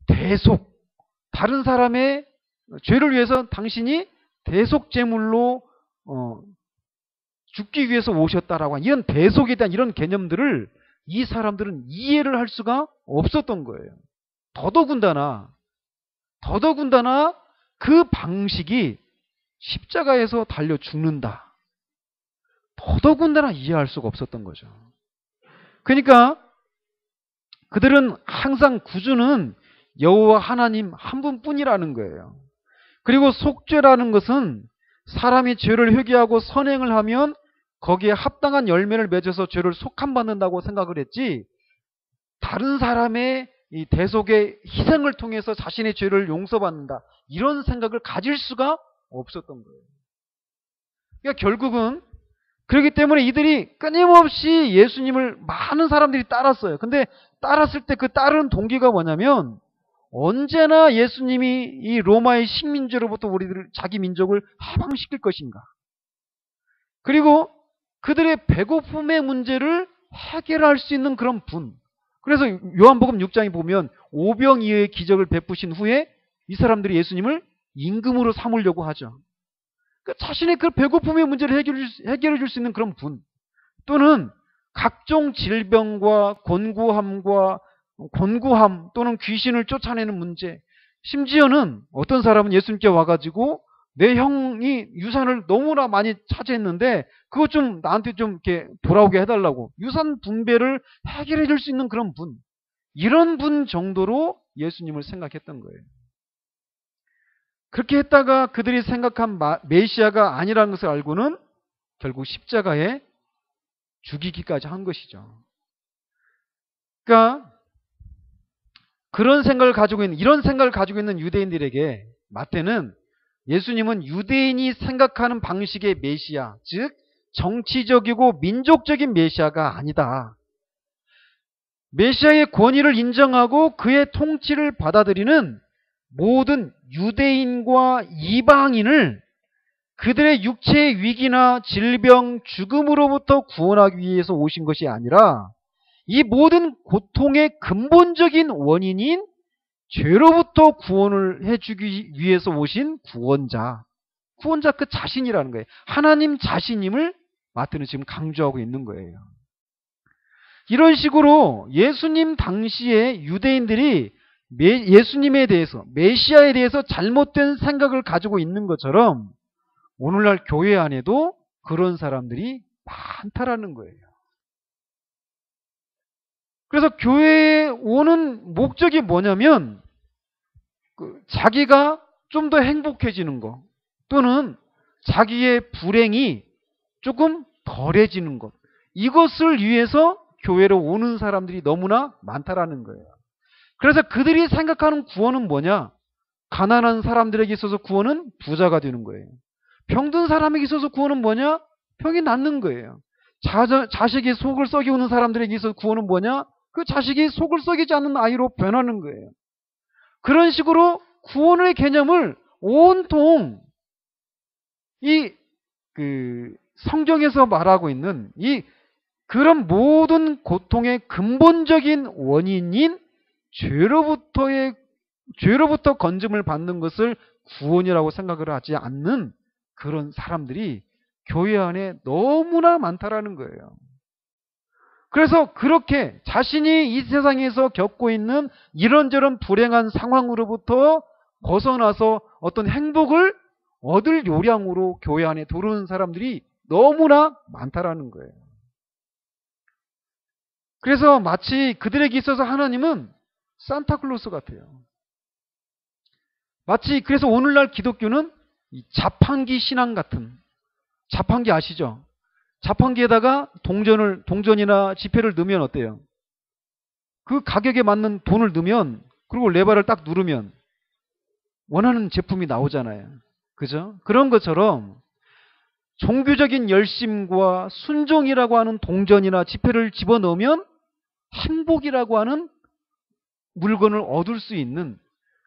대속, 다른 사람의 죄를 위해서 당신이 대속제물로 죽기 위해서 오셨다라고 하는 이런 대속에 대한 이런 개념들을 이 사람들은 이해를 할 수가 없었던 거예요. 더더군다나 그 방식이 십자가에서 달려 죽는다. 더더군다나 이해할 수가 없었던 거죠. 그러니까 그들은 항상 구주는 여호와 하나님 한 분뿐이라는 거예요. 그리고 속죄라는 것은 사람이 죄를 회개하고 선행을 하면 거기에 합당한 열매를 맺어서 죄를 속함받는다고 생각을 했지, 다른 사람의 이 대속의 희생을 통해서 자신의 죄를 용서받는다, 이런 생각을 가질 수가 없었던 거예요. 그러니까 결국은 그렇기 때문에 이들이 끊임없이 예수님을 많은 사람들이 따랐어요. 근데 따랐을 때 그 따르는 동기가 뭐냐면, 언제나 예수님이 이 로마의 식민지로부터 우리들 자기 민족을 해방시킬 것인가, 그리고 그들의 배고픔의 문제를 해결할 수 있는 그런 분. 그래서 요한복음 6장에 보면 오병이어의 기적을 베푸신 후에 이 사람들이 예수님을 임금으로 삼으려고 하죠. 그러니까 자신의 그 배고픔의 문제를 해결해 줄 수 있는 그런 분, 또는 각종 질병과 곤고함 또는 귀신을 쫓아내는 문제, 심지어는 어떤 사람은 예수님께 와가지고 내 형이 유산을 너무나 많이 차지했는데 그것 좀 나한테 좀 이렇게 돌아오게 해달라고, 유산 분배를 해결해 줄 수 있는 그런 분, 이런 분 정도로 예수님을 생각했던 거예요. 그렇게 했다가 그들이 생각한 메시아가 아니라는 것을 알고는 결국 십자가에 죽이기까지 한 것이죠. 그러니까 이런 생각을 가지고 있는 유대인들에게 마태는 예수님은 유대인이 생각하는 방식의 메시아, 즉 정치적이고 민족적인 메시아가 아니다. 메시아의 권위를 인정하고 그의 통치를 받아들이는 모든 유대인과 이방인을 그들의 육체의 위기나 질병, 죽음으로부터 구원하기 위해서 오신 것이 아니라 이 모든 고통의 근본적인 원인인 죄로부터 구원을 해주기 위해서 오신 구원자 그 자신이라는 거예요. 하나님 자신임을 마태는 지금 강조하고 있는 거예요. 이런 식으로 예수님 당시에 유대인들이 예수님에 대해서, 메시아에 대해서 잘못된 생각을 가지고 있는 것처럼 오늘날 교회 안에도 그런 사람들이 많다라는 거예요. 그래서 교회에 오는 목적이 뭐냐면 자기가 좀 더 행복해지는 거, 또는 자기의 불행이 조금 덜해지는 것, 이것을 위해서 교회로 오는 사람들이 너무나 많다라는 거예요. 그래서 그들이 생각하는 구원은 뭐냐? 가난한 사람들에게 있어서 구원은 부자가 되는 거예요. 병든 사람에게 있어서 구원은 뭐냐? 병이 낫는 거예요. 자식이 속을 썩이우는 사람들에게 있어서 구원은 뭐냐? 그 자식이 속을 썩이지 않는 아이로 변하는 거예요. 그런 식으로 구원의 개념을 온통 성경에서 말하고 있는 그런 모든 고통의 근본적인 원인인 죄로부터 건짐을 받는 것을 구원이라고 생각을 하지 않는 그런 사람들이 교회 안에 너무나 많다라는 거예요. 그래서 그렇게 자신이 이 세상에서 겪고 있는 이런저런 불행한 상황으로부터 벗어나서 어떤 행복을 얻을 요량으로 교회 안에 들어오는 사람들이 너무나 많다라는 거예요. 그래서 마치 그들에게 있어서 하나님은 산타클로스 같아요. 마치 그래서 오늘날 기독교는 자판기 신앙 같은, 자판기 아시죠? 자판기에다가 동전이나 지폐를 넣으면 어때요? 그 가격에 맞는 돈을 넣으면, 그리고 레버를 딱 누르면 원하는 제품이 나오잖아요. 그죠? 그런 것처럼 종교적인 열심과 순종이라고 하는 동전이나 지폐를 집어넣으면 행복이라고 하는 물건을 얻을 수 있는,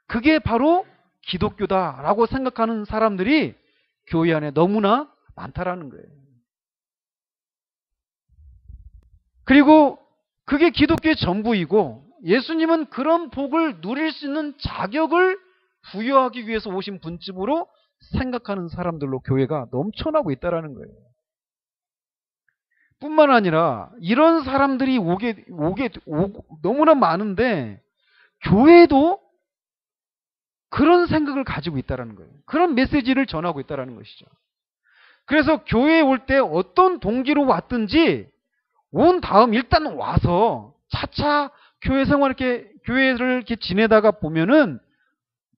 그게 바로 기독교다라고 생각하는 사람들이 교회 안에 너무나 많다라는 거예요. 그리고 그게 기독교의 전부이고, 예수님은 그런 복을 누릴 수 있는 자격을 부여하기 위해서 오신 분쯤으로 생각하는 사람들로 교회가 넘쳐나고 있다는 거예요. 뿐만 아니라 이런 사람들이 너무나 많은데, 교회도 그런 생각을 가지고 있다는 거예요. 그런 메시지를 전하고 있다는 것이죠. 그래서 교회에 올 때 어떤 동기로 왔든지 온 다음 일단 와서 차차 교회 생활 교회를 이렇게 지내다가 보면은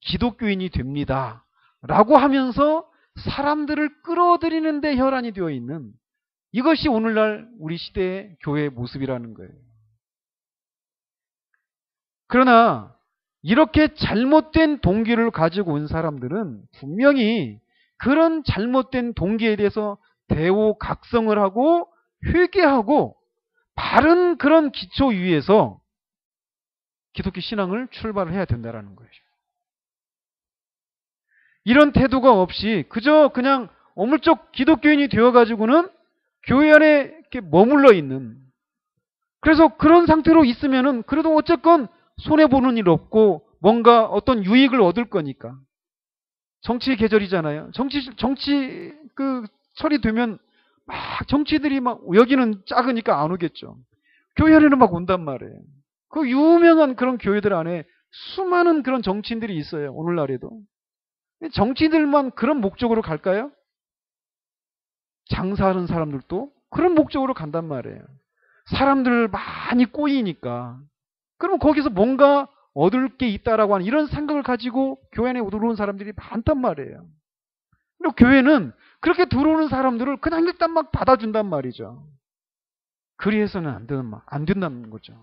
기독교인이 됩니다. 라고 하면서 사람들을 끌어들이는 데 혈안이 되어 있는 이것이 오늘날 우리 시대의 교회의 모습이라는 거예요. 그러나 이렇게 잘못된 동기를 가지고 온 사람들은 분명히 그런 잘못된 동기에 대해서 대오각성을 하고 회개하고 바른 그런 기초 위에서 기독교 신앙을 출발을 해야 된다는 거예요. 이런 태도가 없이 그저 그냥 어물쩍 기독교인이 되어가지고는 교회 안에 이렇게 머물러 있는, 그래서 그런 상태로 있으면은 그래도 어쨌건 손해보는 일 없고 뭔가 어떤 유익을 얻을 거니까. 정치 계절이잖아요. 정치 철이 되면 막 정치들이 막 여기는 작으니까 안 오겠죠. 교회 안에는 막 온단 말이에요. 그 유명한 그런 교회들 안에 수많은 그런 정치인들이 있어요. 오늘날에도. 정치인들만 그런 목적으로 갈까요? 장사하는 사람들도 그런 목적으로 간단 말이에요. 사람들 많이 꼬이니까. 그럼 거기서 뭔가 얻을 게 있다라고 하는 이런 생각을 가지고 교회 안에 들어오는 사람들이 많단 말이에요. 그리고 교회는 그렇게 들어오는 사람들을 그냥 일단 막 받아준단 말이죠. 그리해서는 안 된다는 거죠.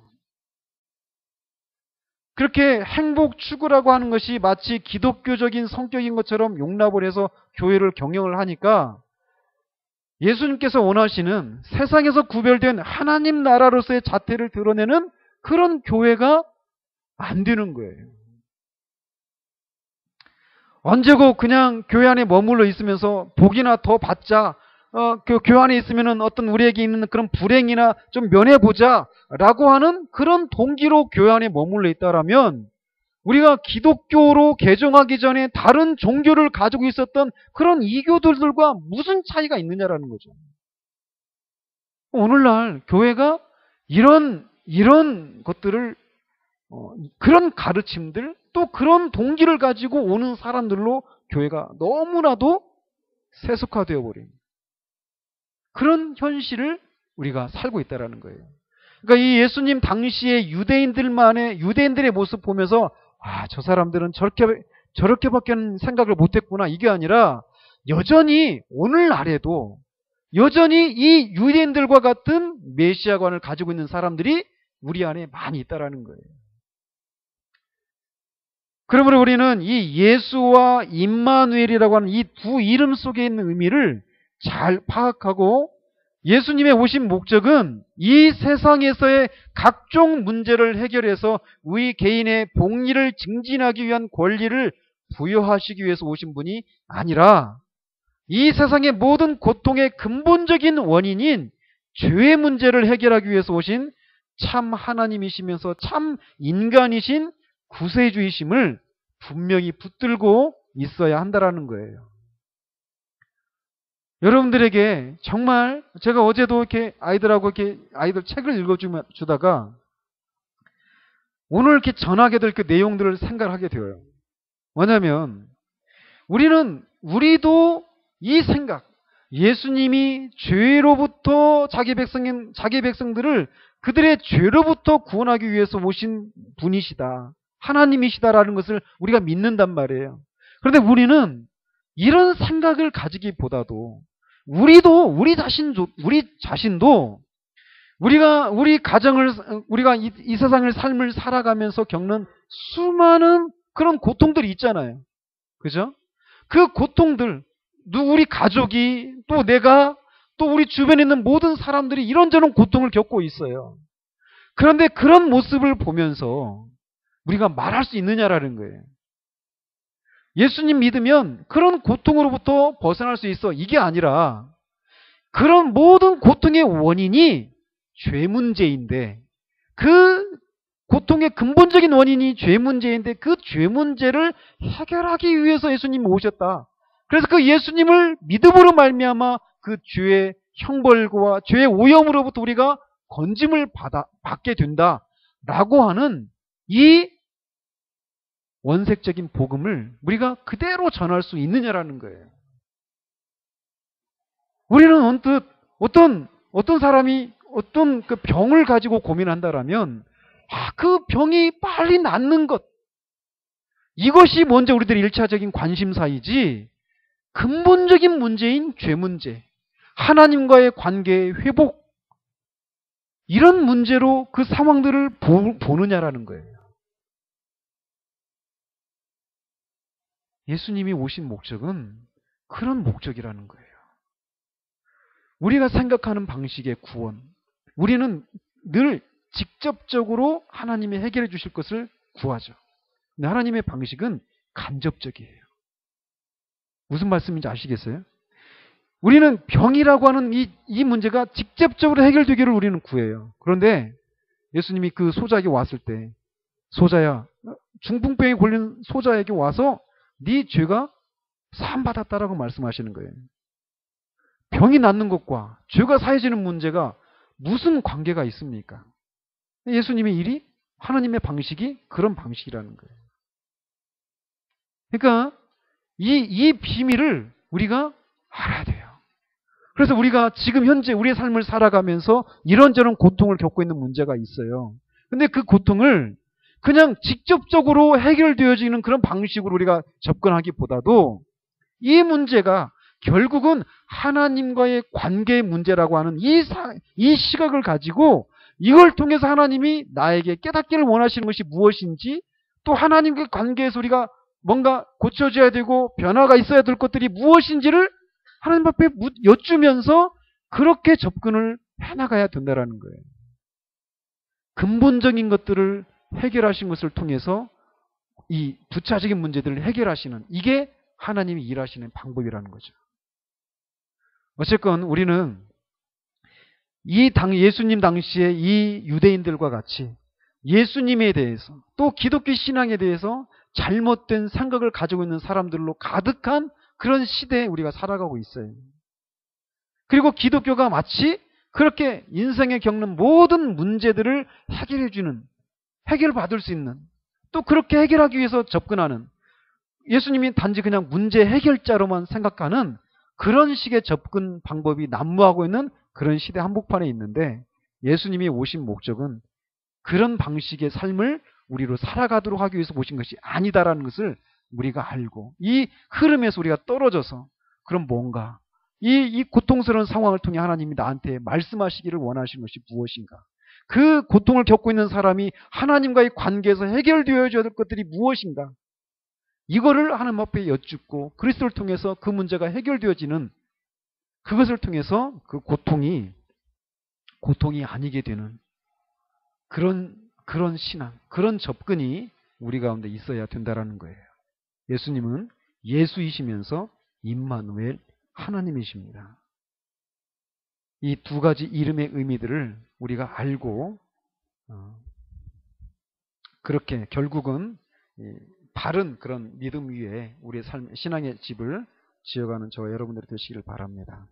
그렇게 행복 추구라고 하는 것이 마치 기독교적인 성격인 것처럼 용납을 해서 교회를 경영을 하니까 예수님께서 원하시는 세상에서 구별된 하나님 나라로서의 자태를 드러내는 그런 교회가 안 되는 거예요. 언제고 그냥 교회 안에 머물러 있으면서 복이나 더 받자, 그 교회 안에 있으면 어떤 우리에게 있는 그런 불행이나 좀 면해보자 라고 하는 그런 동기로 교회 안에 머물러 있다라면 우리가 기독교로 개종하기 전에 다른 종교를 가지고 있었던 그런 이교도들과 무슨 차이가 있느냐라는 거죠. 오늘날 교회가 이런 것들을 그런 가르침들 또 그런 동기를 가지고 오는 사람들로 교회가 너무나도 세속화되어 버린 그런 현실을 우리가 살고 있다는 거예요. 그러니까 이 예수님 당시의 유대인들의 모습 보면서 저 사람들은 저렇게밖에 생각을 못했구나, 이게 아니라 여전히 오늘날에도 여전히 이 유대인들과 같은 메시아관을 가지고 있는 사람들이 우리 안에 많이 있다는 거예요. 그러므로 우리는 이 예수와 임마누엘이라고 하는 이 두 이름 속에 있는 의미를 잘 파악하고 예수님의 오신 목적은 이 세상에서의 각종 문제를 해결해서 우리 개인의 복리를 증진하기 위한 권리를 부여하시기 위해서 오신 분이 아니라 이 세상의 모든 고통의 근본적인 원인인 죄의 문제를 해결하기 위해서 오신 참 하나님이시면서 참 인간이신 구세주이심을 분명히 붙들고 있어야 한다는 거예요. 여러분들에게 정말 제가 어제도 이렇게 아이들 책을 읽어주다가 오늘 이렇게 전하게 될 그 내용들을 생각하게 되어요. 뭐냐면 우리도 이 생각, 예수님이 죄로부터 자기 백성들을 그들의 죄로부터 구원하기 위해서 오신 분이시다, 하나님이시다라는 것을 우리가 믿는단 말이에요. 그런데 우리는 이런 생각을 가지기보다도 우리 자신도 우리 가정을 우리가 이 세상을 삶을 살아가면서 겪는 수많은 그런 고통들이 있잖아요. 그죠? 그 고통들, 우리 가족이 또 내가 또 우리 주변에 있는 모든 사람들이 이런저런 고통을 겪고 있어요. 그런데 그런 모습을 보면서 우리가 말할 수 있느냐라는 거예요. 예수님 믿으면 그런 고통으로부터 벗어날 수 있어, 이게 아니라 그런 모든 고통의 원인이 죄 문제인데 그 고통의 근본적인 원인이 죄 문제인데 그 죄 문제를 해결하기 위해서 예수님이 오셨다. 그래서 그 예수님을 믿음으로 말미암아 그 죄의 형벌과 죄의 오염으로부터 우리가 건짐을 받게 된다라고 하는 이 원색적인 복음을 우리가 그대로 전할 수 있느냐라는 거예요. 우리는 언뜻 어떤 사람이 어떤 그 병을 가지고 고민한다라면 그 병이 빨리 낫는 것, 이것이 먼저 우리들의 1차적인 관심사이지 근본적인 문제인 죄 문제, 하나님과의 관계의 회복, 이런 문제로 그 상황들을 보느냐라는 거예요. 예수님이 오신 목적은 그런 목적이라는 거예요. 우리가 생각하는 방식의 구원, 우리는 늘 직접적으로 하나님이 해결해 주실 것을 구하죠. 근데 하나님의 방식은 간접적이에요. 무슨 말씀인지 아시겠어요? 우리는 병이라고 하는 이 문제가 직접적으로 해결되기를 우리는 구해요. 그런데 예수님이 그 소자에게 왔을 때, 소자야, 중풍병에 걸린 소자에게 와서 네 죄가 사함받았다라고 말씀하시는 거예요. 병이 낫는 것과 죄가 사해지는 문제가 무슨 관계가 있습니까? 예수님의 일이, 하나님의 방식이 그런 방식이라는 거예요. 그러니까 이 비밀을 우리가 알아야 돼요. 그래서 우리가 지금 현재 우리의 삶을 살아가면서 이런저런 고통을 겪고 있는 문제가 있어요. 근데 그 고통을 그냥 직접적으로 해결되어지는 그런 방식으로 우리가 접근하기보다도 이 문제가 결국은 하나님과의 관계의 문제라고 하는 이 시각을 가지고 이걸 통해서 하나님이 나에게 깨닫기를 원하시는 것이 무엇인지, 또 하나님과의 관계에서 우리가 뭔가 고쳐져야 되고 변화가 있어야 될 것들이 무엇인지를 하나님 앞에 여쭈면서 그렇게 접근을 해나가야 된다는 거예요. 근본적인 것들을 해결하신 것을 통해서 이 부차적인 문제들을 해결하시는, 이게 하나님이 일하시는 방법이라는 거죠. 어쨌건 우리는 예수님 당시에 이 유대인들과 같이 예수님에 대해서, 또 기독교 신앙에 대해서 잘못된 생각을 가지고 있는 사람들로 가득한 그런 시대에 우리가 살아가고 있어요. 그리고 기독교가 마치 그렇게 인생에 겪는 모든 문제들을 해결해주는, 해결받을 수 있는, 또 그렇게 해결하기 위해서 접근하는, 예수님이 단지 그냥 문제 해결자로만 생각하는 그런 식의 접근 방법이 난무하고 있는 그런 시대 한복판에 있는데, 예수님이 오신 목적은 그런 방식의 삶을 우리로 살아가도록 하기 위해서 오신 것이 아니다라는 것을 우리가 알고, 이 흐름에서 우리가 떨어져서 그럼 뭔가 이 고통스러운 상황을 통해 하나님이 나한테 말씀하시기를 원하시는 것이 무엇인가, 그 고통을 겪고 있는 사람이 하나님과의 관계에서 해결되어야 될 것들이 무엇인가, 이거를 하나님 앞에 여쭙고 그리스도를 통해서 그 문제가 해결되어지는, 그것을 통해서 그 고통이 아니게 되는 그런 신앙, 그런 접근이 우리 가운데 있어야 된다라는 거예요. 예수님은 예수이시면서 임마누엘, 하나님이십니다. 이 두 가지 이름의 의미들을 우리가 알고 그렇게 결국은 바른 그런 믿음 위에 우리의 신앙의 집을 지어가는 저와 여러분들이 되시기를 바랍니다.